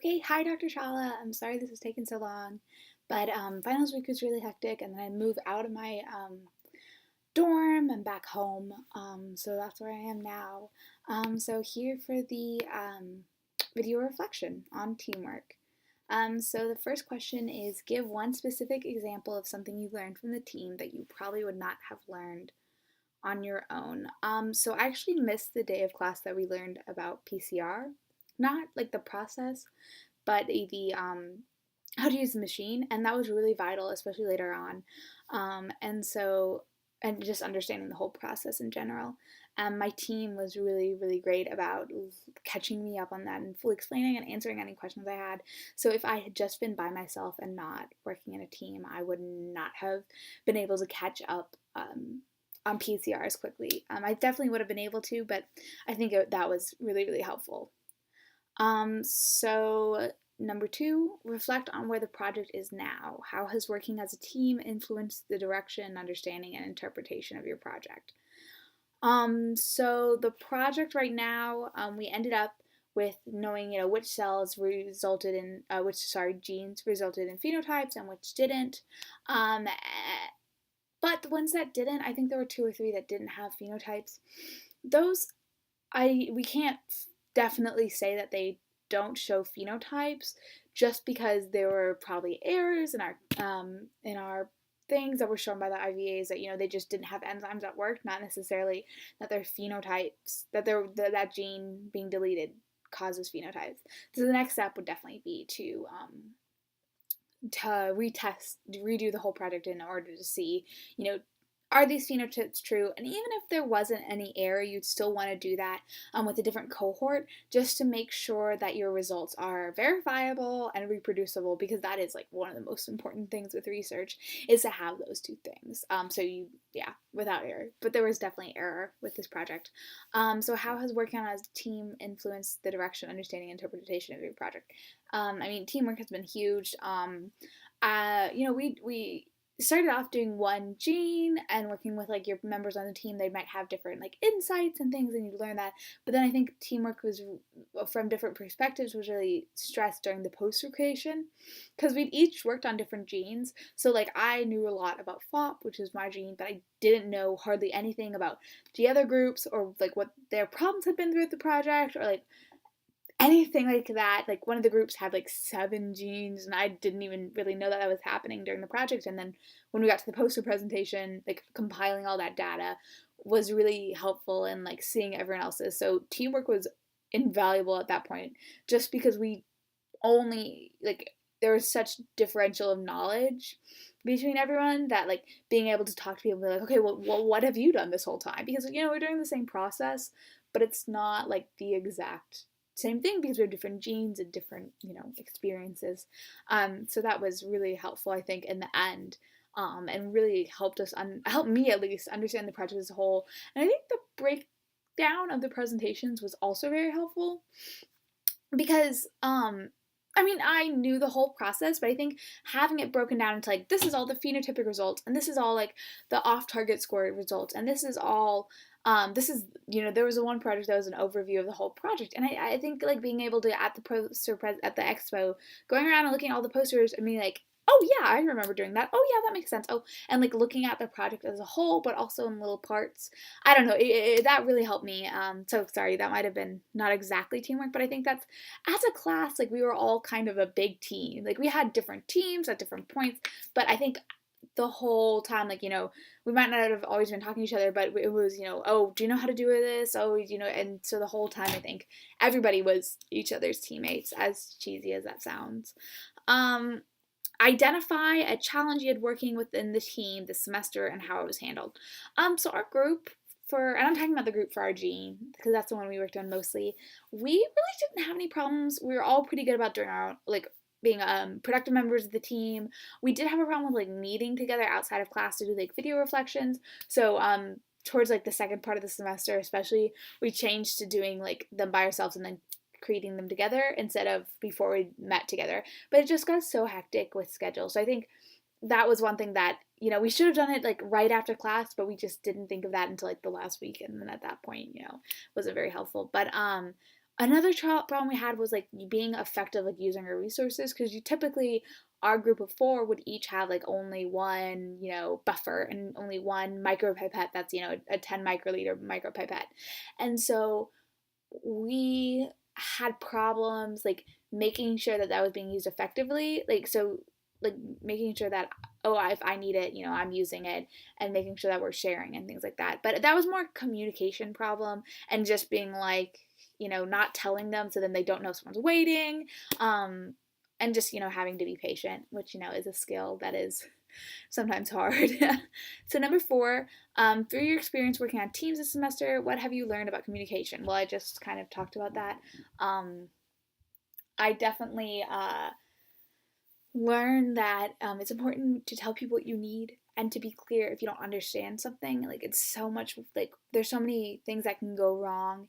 Okay, hi Dr. Shala. I'm sorry this has taken so long, but finals week was really hectic, and then I moved out of my dorm and back home. So that's where I am now. So here for the video reflection on teamwork. So the first question is give one specific example of something you learned from the team that you probably would not have learned on your own. So I actually missed the day of class that we learned about PCR, not like the process, but the how to use the machine, and that was really vital, especially later on. And just understanding the whole process in general. My team was really great about catching me up on that and fully explaining and answering any questions I had. So if I had just been by myself and not working in a team, I would not have been able to catch up on PCRs quickly. I definitely would have been able to, but I think that was really helpful. So number two, reflect on where the project is now. How has working as a team influenced the direction, understanding, and interpretation of your project? So the project right now, we ended up with knowing, which cells resulted in, genes resulted in phenotypes and which didn't. But the ones that didn't, I think there were two or three that didn't have phenotypes. Those we can't definitely say that they don't show phenotypes just because there were probably errors in our things that were shown by the IVAs that they just didn't have enzymes that worked, not necessarily that their phenotypes that gene being deleted causes phenotypes. So the next step would definitely be to redo the whole project in order to see, are these phenotypes true? And even if there wasn't any error, you'd still want to do that with a different cohort just to make sure that your results are verifiable and reproducible, because that is like one of the most important things with research, is to have those two things. Without error. But there was definitely error with this project. So how has working on as a team influenced the direction, understanding, and interpretation of your project? Teamwork has been huge. We started off doing one gene and working with like your members on the team. They might have different like insights and things, and you learn that. But then I think teamwork was from different perspectives was really stressed during the poster creation, because we'd each worked on different genes. So like I knew a lot about FOP, which is my gene, but I didn't know hardly anything about the other groups or like what their problems had been throughout the project, or like anything like that. Like one of the groups had like 7 genes, and I didn't even really know that was happening during the project. And then when we got to the poster presentation, like compiling all that data was really helpful, and like seeing everyone else's. So teamwork was invaluable at that point, just because we only like there was such differential of knowledge between everyone that like being able to talk to people and be like, okay, well, what have you done this whole time? Because we're doing the same process, but it's not like the exact same thing because we have different genes and different experiences. So that was really helpful, I think, in the end, and really helped me at least understand the project as a whole. And I think the breakdown of the presentations was also very helpful, because I knew the whole process, but I think having it broken down into like, this is all the phenotypic results, and this is all like the off-target score results, and this is all there was one project that was an overview of the whole project, and I think like being able to at the expo, going around and looking at all the posters and being like, oh yeah, I remember doing that. Oh yeah, that makes sense. Oh, and like looking at the project as a whole, but also in little parts. I don't know. That really helped me. So sorry, that might have been not exactly teamwork, but I think that's, as a class, like we were all kind of a big team. Like we had different teams at different points, but I think the whole time, like, we might not have always been talking to each other, but it was, oh, do you know how to do this? Oh, and so the whole time I think everybody was each other's teammates, as cheesy as that sounds. Identify a challenge you had working within the team this semester and how it was handled. So our group and I'm talking about the group for our gene, because that's the one we worked on mostly, we really didn't have any problems. We were all pretty good about doing our, like, being productive members of the team. We did have a problem with like meeting together outside of class to do like video reflections. So towards like the second part of the semester especially, we changed to doing like them by ourselves and then creating them together instead of before we met together. But it just got so hectic with schedule. So I think that was one thing that, we should have done it like right after class, but we just didn't think of that until like the last week. And then at that point, wasn't very helpful. But Another problem we had was like being effective like using our resources, because you typically, our group of four would each have like only one, buffer, and only one micropipette that's, a 10 microliter micropipette. And so we had problems like making sure that that was being used effectively, like making sure that, oh, if I need it, I'm using it, and making sure that we're sharing and things like that. But that was more a communication problem, and just being like, not telling them, so then they don't know someone's waiting, and just, having to be patient, which, is a skill that is sometimes hard. So number 4, through your experience working on teams this semester, what have you learned about communication? Well, I just kind of talked about that. I definitely learned that it's important to tell people what you need and to be clear if you don't understand something. Like, it's so much, like, there's so many things that can go wrong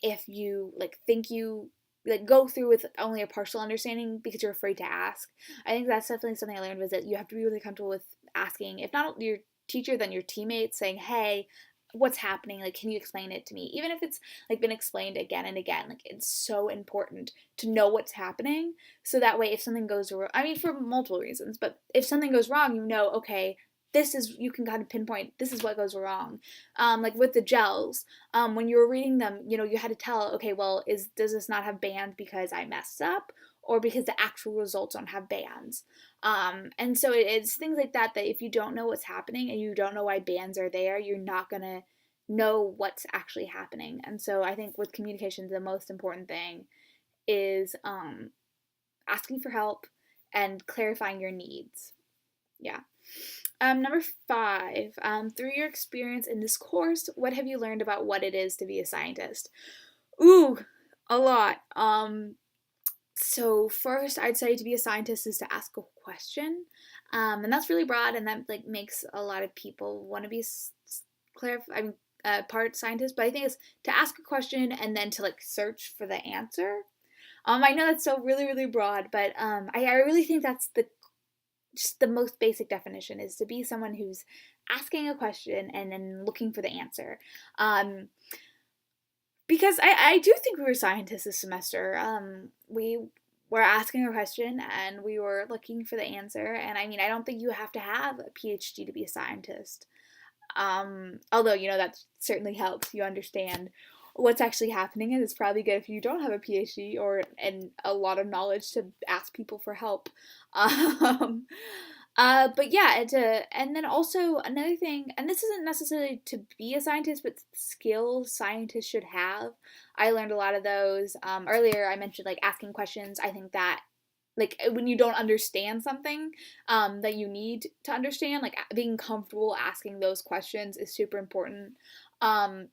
if you like think you like go through with only a partial understanding because you're afraid to ask. I think that's definitely something I learned, was that you have to be really comfortable with asking, if not your teacher, then your teammates, saying, hey, what's happening, like, can you explain it to me, even if it's like been explained again and again. Like, it's so important to know what's happening, so that way if something goes wrong, I mean, for multiple reasons, but if something goes wrong, okay, this is, you can kind of pinpoint, this is what goes wrong. Like with the gels, when you were reading them, you had to tell, okay, well, does this not have bands because I messed up, or because the actual results don't have bands? And so it's things like that, that if you don't know what's happening and you don't know why bands are there, you're not gonna know what's actually happening. And so I think with communication, the most important thing is asking for help and clarifying your needs. Yeah. Number 5, through your experience in this course, what have you learned about what it is to be a scientist? Ooh, a lot. So first, I'd say to be a scientist is to ask a question, and that's really broad, and that like makes a lot of people want to be part scientist. But I think it's to ask a question and then to like search for the answer. I know that's so really really broad, but I really think that's just the most basic definition, is to be someone who's asking a question and then looking for the answer. Because I do think we were scientists this semester. We were asking a question and we were looking for the answer. And I mean, I don't think you have to have a PhD to be a scientist. Although, that certainly helps you understand what's actually happening, and it's probably good if you don't have a PhD and a lot of knowledge to ask people for help. Um, but yeah, and then also another thing, and this isn't necessarily to be a scientist, but skills scientists should have. I learned a lot of those. Earlier I mentioned like asking questions. I think that like when you don't understand something that you need to understand, like being comfortable asking those questions is super important. Um,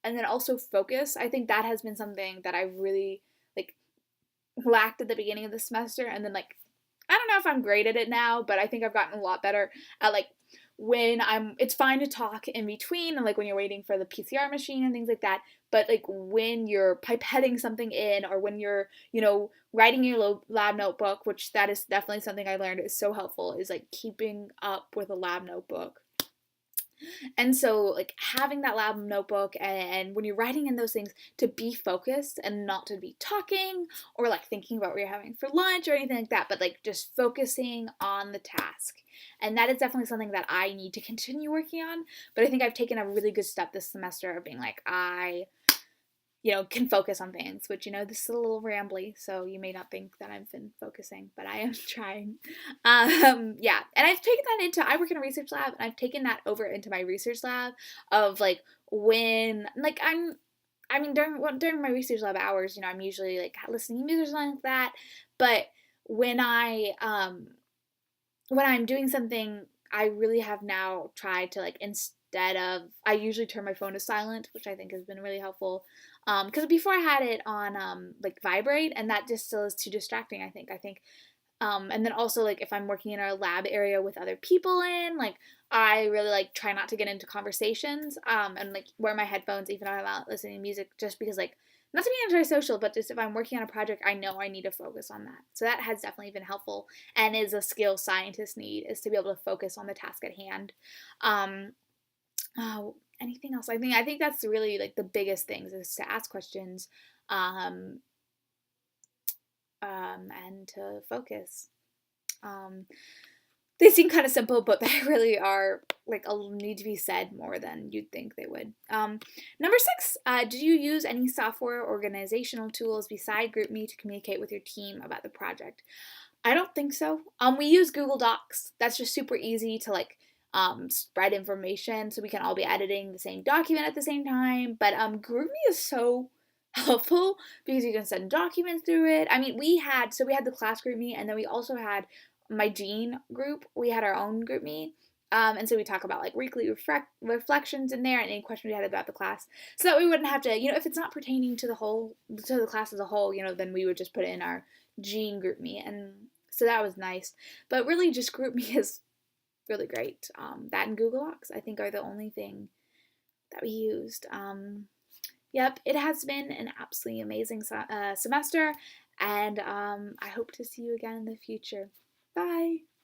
and then also focus. I think that has been something that I really like lacked at the beginning of the semester, and then like I don't know if I'm great at it now, but I think I've gotten a lot better at like when it's fine to talk in between, and like when you're waiting for the PCR machine and things like that, but like when you're pipetting something in, or when you're, writing your lab notebook, which that is definitely something I learned is so helpful, is like keeping up with a lab notebook. And so, like, having that lab notebook, and when you're writing in those things, to be focused and not to be talking or like thinking about what you're having for lunch or anything like that, but like just focusing on the task. And that is definitely something that I need to continue working on. But I think I've taken a really good step this semester of being like, I can focus on things, which, this is a little rambly, so you may not think that I've been focusing, but I am trying. Yeah, and I've taken that I work in a research lab, and I've taken that over into my research lab of, like, when, like, during my research lab hours, I'm usually, like, listening to music or something like that, but when I'm doing something, I really have now tried to, like, instead of, I usually turn my phone to silent, which I think has been really helpful. Because before I had it on like vibrate, and that just still is too distracting, I think. And then also, like, if I'm working in a lab area with other people like, I really like try not to get into conversations, and like wear my headphones even if I'm out listening to music, just because, like, not to be antisocial, but just if I'm working on a project, I know I need to focus on that. So that has definitely been helpful, and is a skill scientists need, is to be able to focus on the task at hand. Oh, anything else? I think that's really like the biggest things, is to ask questions, um, and to focus. Um, they seem kind of simple, but they really are like need to be said more than you'd think they would. Number 6, do you use any software organizational tools beside GroupMe to communicate with your team about the project? I don't think so. We use Google Docs. That's just super easy to like spread information, so we can all be editing the same document at the same time. But GroupMe is so helpful because you can send documents through it. I mean, we had the class GroupMe, and then we also had my Gene group. We had our own GroupMe. And so we talk about like weekly reflections in there and any questions we had about the class, so that we wouldn't have to, if it's not pertaining to the class as a whole, then we would just put it in our Gene GroupMe, and so that was nice. But really, just GroupMe is really great. That and Google Docs, I think, are the only thing that we used. Yep, it has been an absolutely amazing semester, and I hope to see you again in the future. Bye!